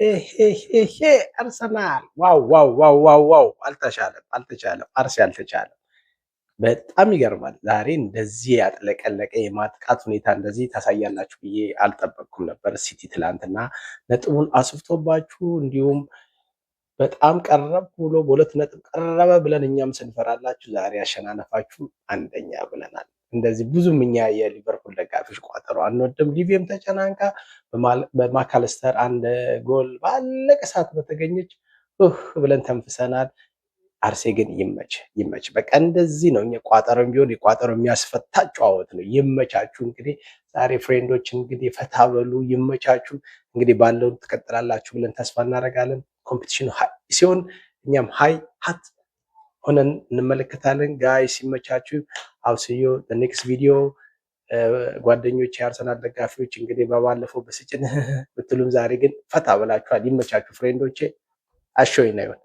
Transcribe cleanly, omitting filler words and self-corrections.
ሄ አርሰናል ዋው ዋው ዋው ዋው ዋው! አልተቻለም። አርሲ አልተቻለም። በጣም ይገርማል። ዛሬ እንደዚህ ያጥለቀለቀ የማጥቃት ሁኔታ እንደዚህ ታሳያላችሁ ብዬ አልጠበቅኩም ነበር። ሲቲ ትላንትና ነጥቡን አስፍቶባችሁ እንዲሁም በጣም ቀረብ ብሎ በሁለት ነጥብ ቀረበ ብለን እኛም ስንፈራላችሁ ዛሬ አሸናነፋችሁ አንደኛ ብለናል። እንደዚህ ብዙም እኛ የሊቨርፑል ደጋፊዎች ቋጠሮ አንወድም። ሊቪየም ተጨናንቃ በማካለስተር አንድ ጎል ባለቀ ሰዓት በተገኘች ብለን ተንፍሰናል። አርሴ ግን ይመች። በቃ እንደዚህ ነው። እኛ ቋጠሮም ቢሆን የቋጠሮ የሚያስፈታ ጨዋወት ነው። ይመቻችሁ። እንግዲህ ዛሬ ፍሬንዶች እንግዲህ ፈታ በሉ፣ ይመቻችሁ። እንግዲህ ባለው ትቀጥላላችሁ ብለን ተስፋ እናደርጋለን። ኮምፒቲሽኑ ሀይ ሲሆን እኛም ሀይ ሀት ሆነን እንመለከታለን። ጋይ ሲመቻችሁ አብስዮ ኔክስት ቪዲዮ ጓደኞች የአርሰናል ደጋፊዎች እንግዲህ በባለፈው በስጭን ብትሉም ዛሬ ግን ፈታ ብላችኋል። ይመቻችሁ ፍሬንዶቼ። አሾይና ይሆን